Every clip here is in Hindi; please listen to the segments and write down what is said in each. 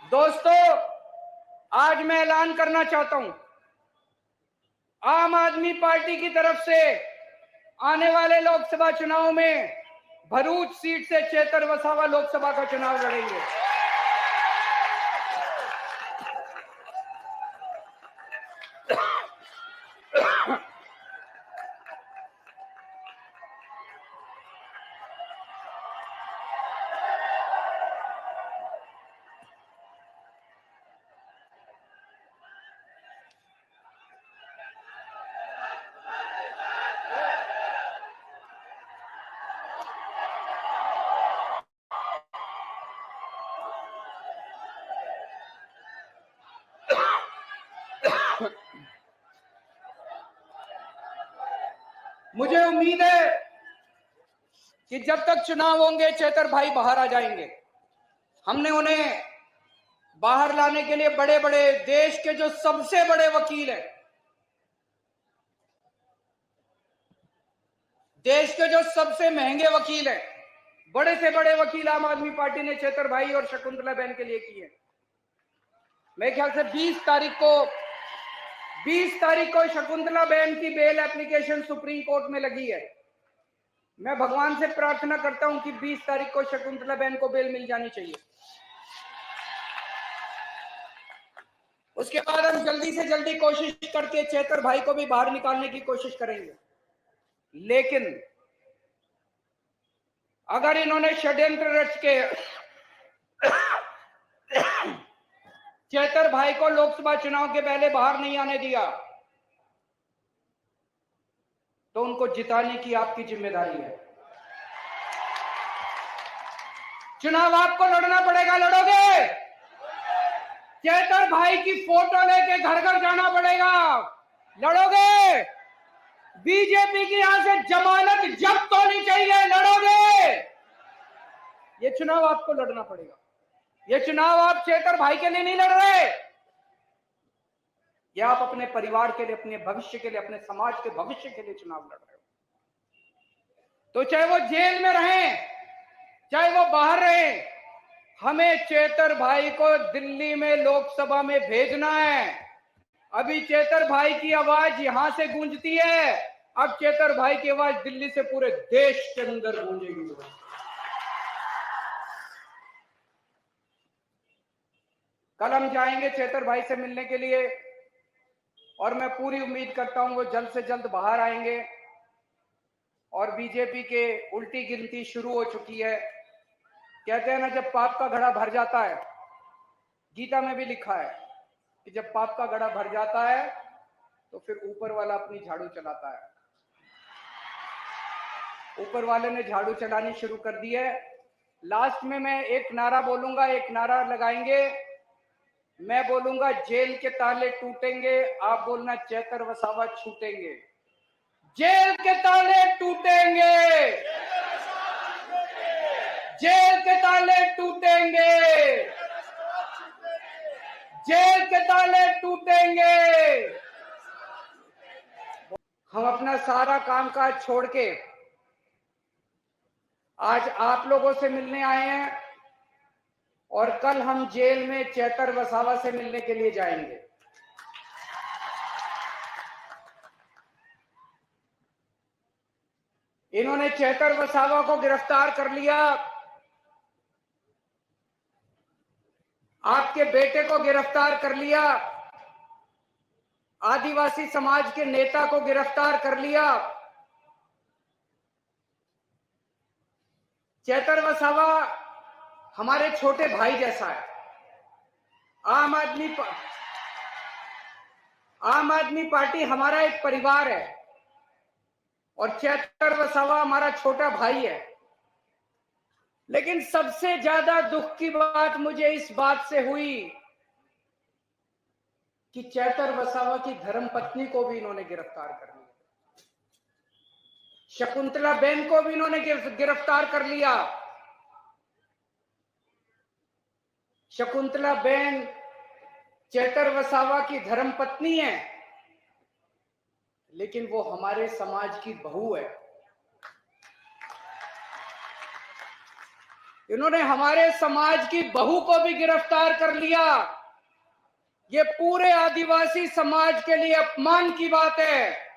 दोस्तों, आज मैं ऐलान करना चाहता हूं, आम आदमी पार्टी की तरफ से आने वाले लोकसभा चुनाव में भरूच सीट से चेतर वसावा लोकसभा का चुनाव लड़ेंगे। मुझे उम्मीद है कि जब तक चुनाव होंगे चेतर भाई बाहर आ जाएंगे। हमने उन्हें बाहर लाने के लिए बड़े बड़े देश के जो सबसे बड़े वकील हैं, देश के जो सबसे महंगे वकील हैं, बड़े से बड़े वकील आम आदमी पार्टी ने चेतर भाई और शकुंतला बहन के लिए किए। मेरे ख्याल से 20 तारीख को शकुंतला बहन की बेल एप्लीकेशन सुप्रीम कोर्ट में लगी है। मैं भगवान से प्रार्थना करता हूं कि 20 तारीख को शकुंतला बहन को बेल मिल जानी चाहिए। उसके बाद हम जल्दी से जल्दी कोशिश करके चेतर भाई को भी बाहर निकालने की कोशिश करेंगे। लेकिन अगर इन्होंने षड्यंत्र रच के चेतर भाई को लोकसभा चुनाव के पहले बाहर नहीं आने दिया तो उनको जिताने की आपकी जिम्मेदारी है। चुनाव आपको लड़ना पड़ेगा। लड़ोगे? चेतर भाई की फोटो लेके घर घर जाना पड़ेगा। लड़ोगे? बीजेपी की यहां से जमानत जब्त होनी चाहिए। लड़ोगे? ये चुनाव आपको लड़ना पड़ेगा। ये चुनाव आप चेतर भाई के लिए नहीं लड़ रहे, ये आप अपने परिवार के लिए, अपने भविष्य के लिए, अपने समाज के भविष्य के लिए चुनाव लड़ रहे हो। तो चाहे वो जेल में रहें, चाहे वो बाहर रहें, हमें चेतर भाई को दिल्ली में लोकसभा में भेजना है। अभी चेतर भाई की आवाज यहां से गूंजती है, अब चेतर भाई की आवाज दिल्ली से पूरे देश के अंदर गूंजेगी। कल हम जाएंगे चेतर भाई से मिलने के लिए और मैं पूरी उम्मीद करता हूं वो जल्द से जल्द बाहर आएंगे। और बीजेपी के उल्टी गिनती शुरू हो चुकी है। कहते हैं ना, जब पाप का घड़ा भर जाता है, गीता में भी लिखा है कि जब पाप का घड़ा भर जाता है तो फिर ऊपर वाला अपनी झाड़ू चलाता है। ऊपर वाले ने झाड़ू चलानी शुरू कर दी है। लास्ट में मैं एक नारा बोलूंगा, एक नारा लगाएंगे। मैं बोलूंगा जेल के ताले टूटेंगे, आप बोलना चेतर वसावा छूटेंगे। जेल के ताले टूटेंगे, जेल के ताले टूटेंगे, जेल के ताले टूटेंगे। हम अपना सारा कामकाज छोड़ के आज आप लोगों से मिलने आए हैं और कल हम जेल में चेतर वसावा से मिलने के लिए जाएंगे। इन्होंने चेतर वसावा को गिरफ्तार कर लिया, आपके बेटे को गिरफ्तार कर लिया, आदिवासी समाज के नेता को गिरफ्तार कर लिया। चेतर वसावा हमारे छोटे भाई जैसा है। आम आदमी पार्टी हमारा एक परिवार है और चेतर वसावा हमारा छोटा भाई है। लेकिन सबसे ज्यादा दुख की बात मुझे इस बात से हुई कि चेतर वसावा की धर्मपत्नी को भी इन्होंने गिरफ्तार कर लिया, शकुंतला बहन को भी इन्होंने गिरफ्तार कर लिया। शकुंतला बहन चेतर वसावा की धर्मपत्नी है, लेकिन वो हमारे समाज की बहू है। इन्होंने हमारे समाज की बहू को भी गिरफ्तार कर लिया। ये पूरे आदिवासी समाज के लिए अपमान की बात है।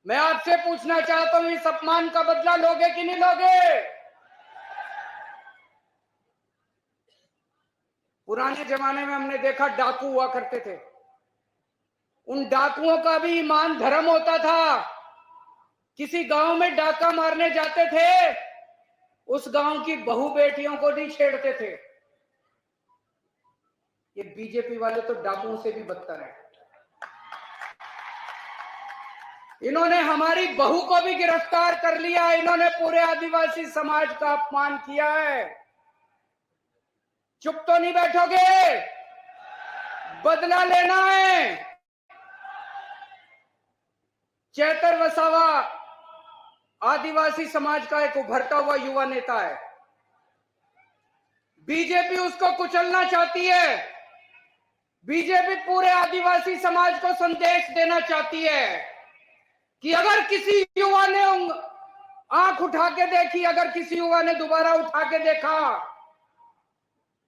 मैं आपसे पूछना चाहता हूं, इस अपमान का बदला लोगे कि नहीं लोगे? पुराने जमाने में हमने देखा डाकू हुआ करते थे। उन डाकुओं का भी ईमान धर्म होता था। किसी गांव में डाका मारने जाते थे, उस गांव की बहू बेटियों को नहीं छेड़ते थे। ये बीजेपी वाले तो डाकुओं से भी बदतर हैं। इन्होंने हमारी बहू को भी गिरफ्तार कर लिया। इन्होंने पूरे आदिवासी समाज का अपमान किया है। चुप तो नहीं बैठोगे? बदला लेना है। चेतर वसावा आदिवासी समाज का एक उभरता हुआ युवा नेता है। बीजेपी उसको कुचलना चाहती है। बीजेपी पूरे आदिवासी समाज को संदेश देना चाहती है कि अगर किसी युवा ने आंख उठा के देखी, अगर किसी युवा ने दोबारा उठा के देखा,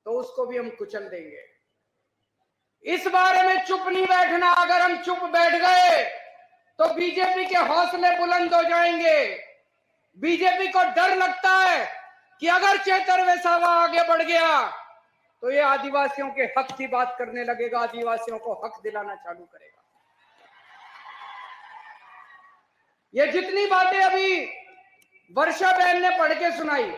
तो उसको भी हम कुचल देंगे। इस बारे में चुप नहीं बैठना। अगर हम चुप बैठ गए तो बीजेपी के हौसले बुलंद हो जाएंगे। बीजेपी को डर लगता है कि अगर चेतर वसावा आगे बढ़ गया तो ये आदिवासियों के हक की बात करने लगेगा, आदिवासियों को हक दिलाना चालू करेगा। ये जितनी बातें अभी वर्षा बहन ने पढ़ के सुनाई,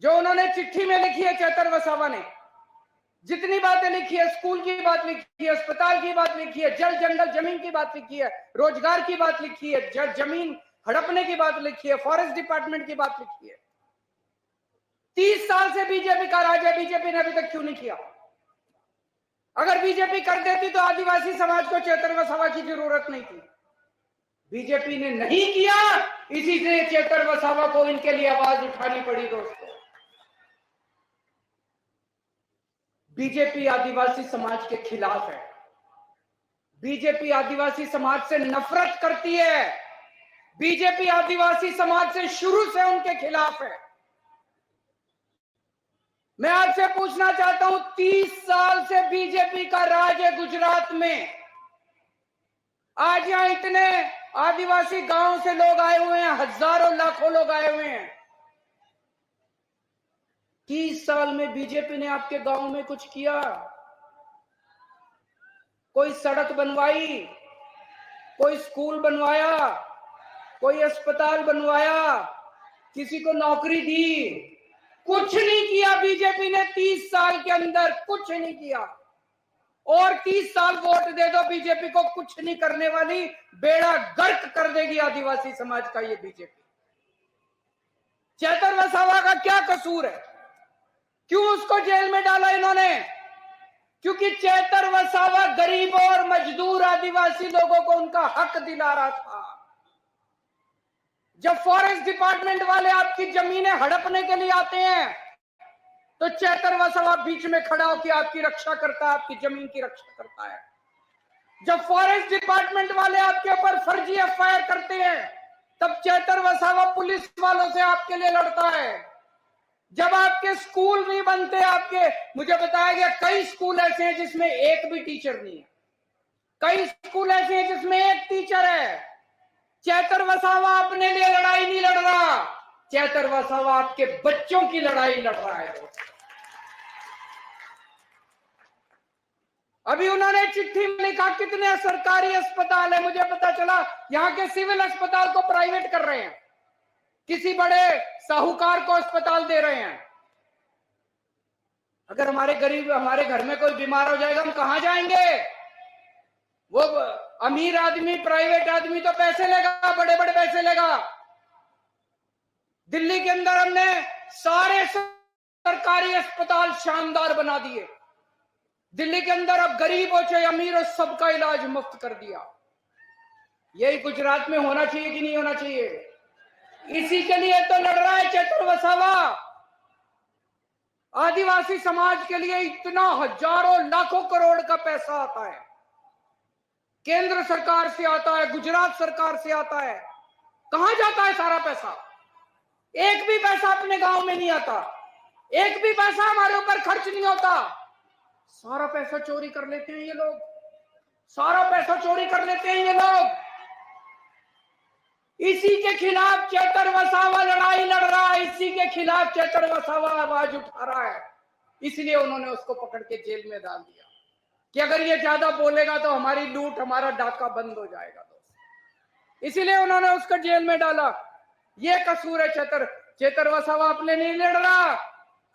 जो उन्होंने चिट्ठी में लिखी है चेतर वसावा ने, जितनी बातें लिखी है, स्कूल की बात लिखी है, अस्पताल की बात लिखी है, जल जंगल जमीन की बात लिखी है, रोजगार की बात लिखी है, जमीन हड़पने की बात लिखी है, फॉरेस्ट डिपार्टमेंट की बात लिखी है। 30 साल से बीजेपी का राज है, बीजेपी ने अभी तक क्यों नहीं किया? अगर बीजेपी कर देती तो आदिवासी समाज को चेतर वसावा की जरूरत नहीं थी। बीजेपी ने नहीं किया, इसी से चेतर वसावा को इनके लिए आवाज उठानी पड़ी। दोस्तों, बीजेपी आदिवासी समाज के खिलाफ है। बीजेपी आदिवासी समाज से नफरत करती है। बीजेपी आदिवासी समाज से शुरू से उनके खिलाफ है। मैं आपसे पूछना चाहता हूं, 30 साल से बीजेपी का राज है गुजरात में। आज यहां इतने आदिवासी गांव से लोग आए हुए हैं, हजारों लाखों लोग आए हुए हैं। 30 साल में बीजेपी ने आपके गांव में कुछ किया? कोई सड़क बनवाई, कोई स्कूल बनवाया, कोई अस्पताल बनवाया, किसी को नौकरी दी? कुछ नहीं किया बीजेपी ने 30 साल के अंदर, कुछ नहीं किया। और 30 साल वोट दे दो बीजेपी को, कुछ नहीं करने वाली, बेड़ा गर्क कर देगी आदिवासी समाज का ये बीजेपी। चेतर वसावा का क्या कसूर है? क्यों उसको जेल में डाला इन्होंने? क्योंकि चेतर वसावा गरीबों और मजदूर आदिवासी लोगों को उनका हक दिला रहा था। जब फॉरेस्ट डिपार्टमेंट वाले आपकी जमीनें हड़पने के लिए आते हैं तो चेतर वसावा बीच में खड़ा होकर आपकी रक्षा करता है, आपकी जमीन की रक्षा करता है। जब फॉरेस्ट डिपार्टमेंट वाले आपके ऊपर फर्जी एफआईआर करते हैं तब चेतर वसावा पुलिस वालों से आपके लिए लड़ता है। जब आपके स्कूल नहीं बनते, आपके, मुझे बताया गया कई स्कूल ऐसे हैं जिसमें एक भी टीचर नहीं है, कई स्कूल ऐसे हैं जिसमें एक टीचर है। चेतर वसावा अपने लिए लड़ाई नहीं लड़ रहा, चेतर वसावा आपके बच्चों की लड़ाई लड़ रहा है। अभी उन्होंने चिट्ठी में लिखा कितने सरकारी अस्पताल है, मुझे पता चला यहाँ के सिविल अस्पताल को प्राइवेट कर रहे हैं, किसी बड़े साहूकार को अस्पताल दे रहे हैं। अगर हमारे गरीब, हमारे घर में कोई बीमार हो जाएगा, हम कहां जाएंगे? वो अमीर आदमी, प्राइवेट आदमी तो पैसे लेगा, बड़े बड़े पैसे लेगा। दिल्ली के अंदर हमने सारे सरकारी अस्पताल शानदार बना दिए। दिल्ली के अंदर अब गरीब हो चाहे अमीर हो, सबका इलाज मुफ्त कर दिया। यही गुजरात में होना चाहिए कि नहीं होना चाहिए? इसी के लिए तो लड़ रहा है चेतर वसावा। आदिवासी समाज के लिए इतना हजारों लाखों करोड़ का पैसा आता है, केंद्र सरकार से आता है, गुजरात सरकार से आता है। कहां जाता है सारा पैसा? एक भी पैसा अपने गांव में नहीं आता, एक भी पैसा हमारे ऊपर खर्च नहीं होता। सारा पैसा चोरी कर लेते हैं ये लोग, सारा पैसा चोरी कर लेते हैं ये लोग। इसी के खिलाफ चेतर वसावा लड़ाई लड़ रहा है, इसी के खिलाफ चेतर वसावा आवाज उठा रहा है। इसलिए उन्होंने उसको पकड़ के जेल में डाल दिया कि अगर ये ज्यादा बोलेगा तो हमारी लूट, हमारा डाका बंद हो जाएगा दोस्त। इसीलिए उन्होंने उसको जेल में डाला। ये कसूर है चेतर वसावा अपने लिए लड़ रहा,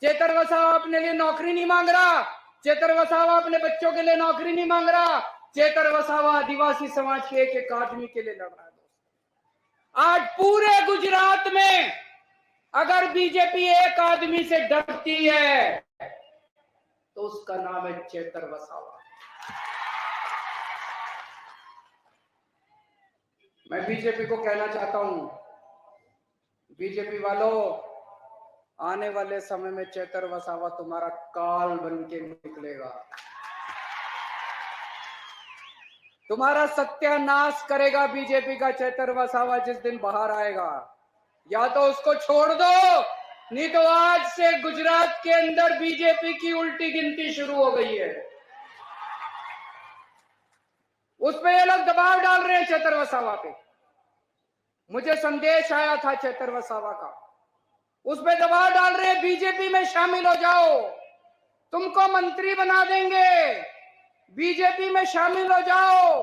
चेतर वसावा अपने लिए नौकरी नहीं मांग रहा, चेतर वसावा अपने बच्चों के लिए नौकरी नहीं मांग रहा, चेतर वसावा आदिवासी समाज के एक एक आदमी के लिए लड़ रहा है। आज पूरे गुजरात में अगर बीजेपी एक आदमी से डरती है तो उसका नाम है चेतर वसावा। मैं बीजेपी को कहना चाहता हूं, बीजेपी वालों, आने वाले समय में चेतर वसावा तुम्हारा काल बन के निकलेगा, तुम्हारा सत्यानाश करेगा बीजेपी का चेतर वसावा जिस दिन बाहर आएगा। या तो उसको छोड़ दो, नहीं तो आज से गुजरात के अंदर बीजेपी की उल्टी गिनती शुरू हो गई है। उस पे ये लोग दबाव डाल रहे हैं चेतर वसावा पे। मुझे संदेश आया था चेतर वसावा का, उस पे दबाव डाल रहे हैं बीजेपी में शामिल हो जाओ, तुमको मंत्री बना देंगे, बीजेपी में शामिल हो जाओ,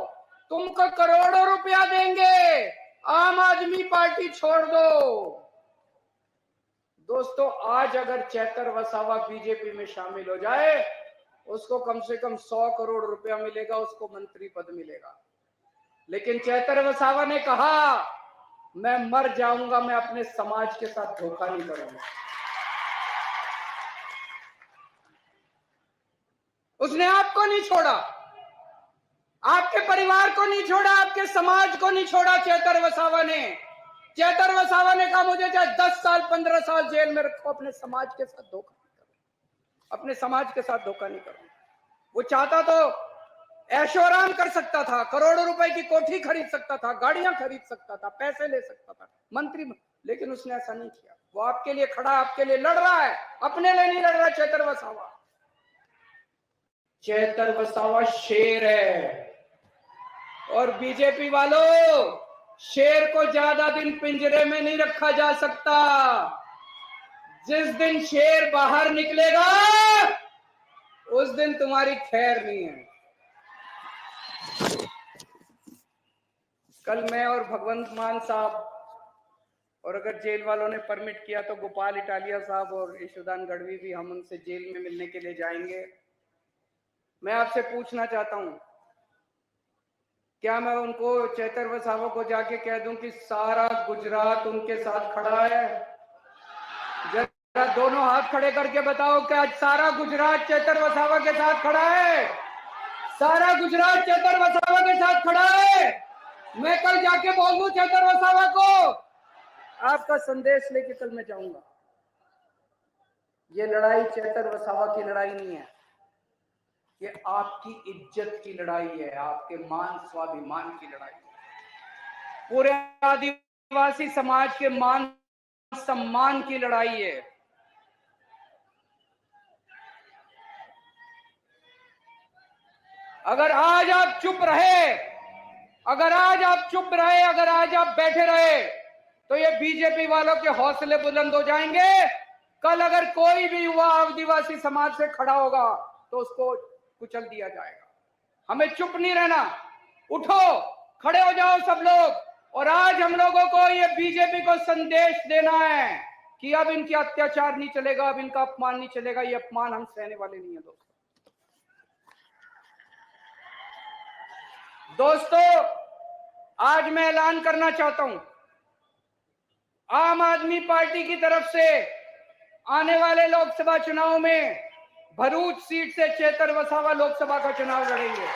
तुमको करोड़ों रुपया देंगे, आम आदमी पार्टी छोड़ दो। दोस्तों, आज अगर चेतर वसावा बीजेपी में शामिल हो जाए, उसको कम से कम 100 करोड़ रुपया मिलेगा, उसको मंत्री पद मिलेगा। लेकिन चेतर वसावा ने कहा मैं मर जाऊंगा, मैं अपने समाज के साथ धोखा नहीं करूंगा। उसने आपको नहीं छोड़ा, आपके परिवार को नहीं छोड़ा, आपके समाज को नहीं छोड़ा। चेतर वसावा ने कहा मुझे चाहे 10 साल 15 साल जेल में रखो, अपने समाज के साथ धोखा नहीं करूं, अपने समाज के साथ धोखा नहीं करूं। वो चाहता तो ऐशो आराम कर सकता था, करोड़ों रुपए की कोठी खरीद सकता था, गाड़ियां खरीद सकता था, पैसे ले सकता था, मंत्री, लेकिन उसने ऐसा नहीं किया। वो आपके लिए खड़ा, आपके लिए लड़ रहा है, अपने लिए नहीं लड़ रहा। चेतर वसावा शेर है। और बीजेपी वालों, शेर को ज्यादा दिन पिंजरे में नहीं रखा जा सकता। जिस दिन शेर बाहर निकलेगा उस दिन तुम्हारी खैर नहीं है। कल मैं और भगवंत मान साहब, और अगर जेल वालों ने परमिट किया तो गोपाल इटालिया साहब और यशोदान गढ़वी भी, हम उनसे जेल में मिलने के लिए जाएंगे। मैं आपसे पूछना चाहता हूं, क्या मैं उनको, चेतर वसावा को जाके कह दूं कि सारा गुजरात उनके साथ खड़ा है? जरा दोनों हाथ खड़े करके बताओ कि आज सारा गुजरात चेतर वसावा के साथ खड़ा है? सारा गुजरात चेतर वसावा के साथ खड़ा है? मैं कल जाके बोल दूं चेतर वसावा को, आपका संदेश लेके कल मैं जाऊंगा। ये लड़ाई चेतर वसावा की लड़ाई नहीं है, ये आपकी इज्जत की लड़ाई है, आपके मान स्वाभिमान की लड़ाई है, पूरे आदिवासी समाज के मान सम्मान की लड़ाई है। अगर आज आप चुप रहे, अगर आज आप बैठे रहे, तो ये बीजेपी वालों के हौसले बुलंद हो जाएंगे। कल अगर कोई भी युवा आदिवासी समाज से खड़ा होगा तो उसको कुचल दिया जाएगा। हमें चुप नहीं रहना, उठो, खड़े हो जाओ सब लोग। और आज हम लोगों को ये बीजेपी को संदेश देना है कि अब इनकी अत्याचार नहीं चलेगा, अब इनका अपमान नहीं चलेगा। ये अपमान हम सहने वाले नहीं है दोस्तों, आज मैं ऐलान करना चाहता हूं, आम आदमी पार्टी की तरफ से आने वाले लोकसभा चुनाव में भरूच सीट से चेतर वसावा लोकसभा का चुनाव लड़ेंगे।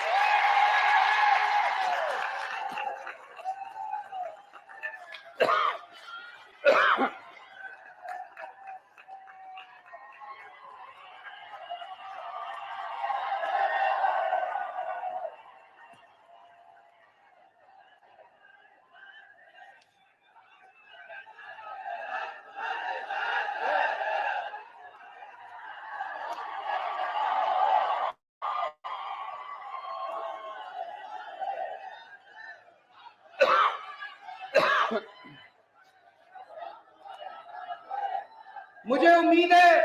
मुझे उम्मीद है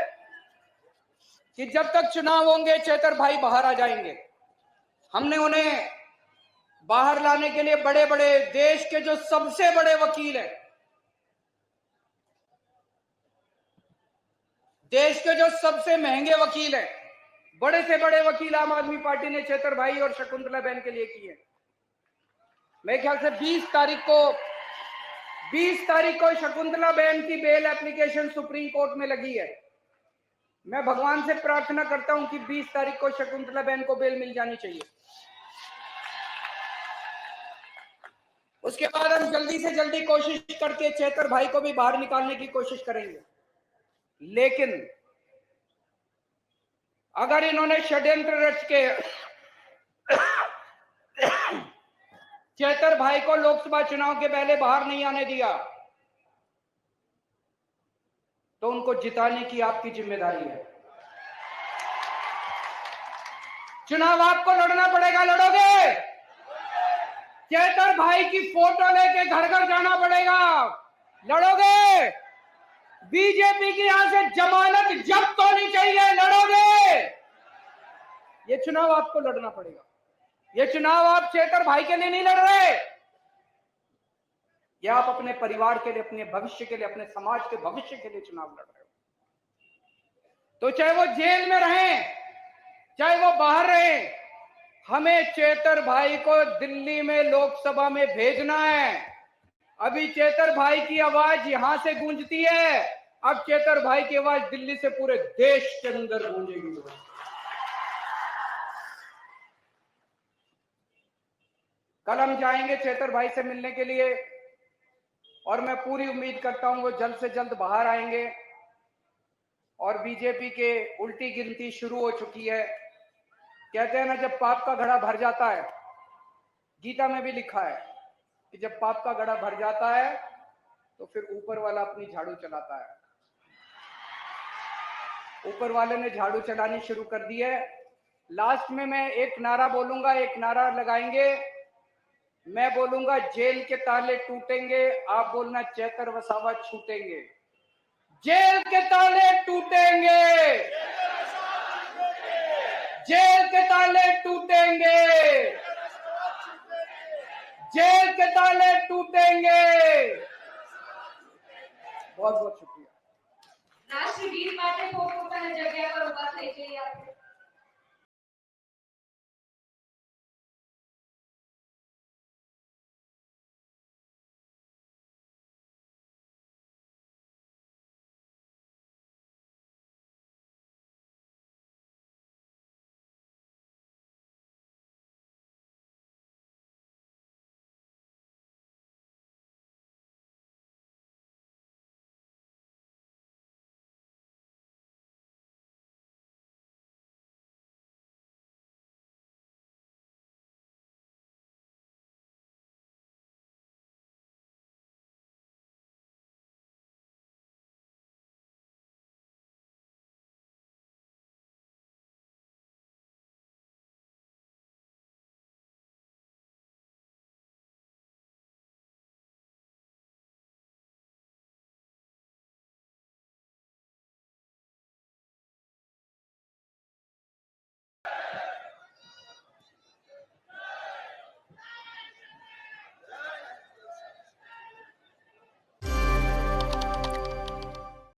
कि जब तक चुनाव होंगे चेतर भाई बाहर आ जाएंगे। हमने उन्हें बाहर लाने के लिए बड़े बड़े देश के जो सबसे बड़े वकील हैं, देश के जो सबसे महंगे वकील हैं, बड़े से बड़े वकील आम आदमी पार्टी ने चेतर भाई और शकुंतला बहन के लिए किए। मेरे ख्याल से 20 तारीख को शकुंतला बहन की बेल एप्लीकेशन सुप्रीम कोर्ट में लगी है। मैं भगवान से प्रार्थना करता हूं कि 20 तारीख को शकुंतला बहन को बेल मिल जानी चाहिए। उसके बाद हम जल्दी से जल्दी कोशिश करके चेतर भाई को भी बाहर निकालने की कोशिश करेंगे। लेकिन अगर इन्होंने षड्यंत्र रच के चेतर भाई को लोकसभा चुनाव के पहले बाहर नहीं आने दिया तो उनको जिताने की आपकी जिम्मेदारी है। चुनाव आपको लड़ना पड़ेगा, लड़ोगे? चेतर भाई की फोटो लेके घर घर जाना पड़ेगा, लड़ोगे? बीजेपी की यहां से जमानत जब्त होनी चाहिए, लड़ोगे? ये चुनाव आपको लड़ना पड़ेगा। ये चुनाव आप चेतर भाई के लिए नहीं लड़ रहे, ये आप अपने परिवार के लिए, अपने भविष्य के लिए, अपने समाज के भविष्य के लिए चुनाव लड़ रहे हो। तो चाहे वो जेल में रहें, चाहे वो बाहर रहें, हमें चेतर भाई को दिल्ली में लोकसभा में भेजना है। अभी चेतर भाई की आवाज यहां से गूंजती है, अब चेतर भाई की आवाज दिल्ली से पूरे देश के अंदर गूंजेगी। कल हम जाएंगे चेतर भाई से मिलने के लिए और मैं पूरी उम्मीद करता हूं वो जल्द से जल्द बाहर आएंगे। और बीजेपी के उल्टी गिनती शुरू हो चुकी है। कहते हैं ना, जब पाप का घड़ा भर जाता है, गीता में भी लिखा है कि जब पाप का घड़ा भर जाता है तो फिर ऊपर वाला अपनी झाड़ू चलाता है। ऊपर वाले ने झाड़ू चलानी शुरू कर दी है। लास्ट में मैं एक नारा बोलूंगा, एक नारा लगाएंगे। मैं बोलूंगा जेल के ताले टूटेंगे, आप बोलना चेतर वसावा छूटेंगे। जेल के ताले टूटेंगे, जेल के ताले टूटेंगे, जेल के ताले टूटेंगे। बहुत बहुत शुक्रिया। राष्ट्रीय वीर पार्टी को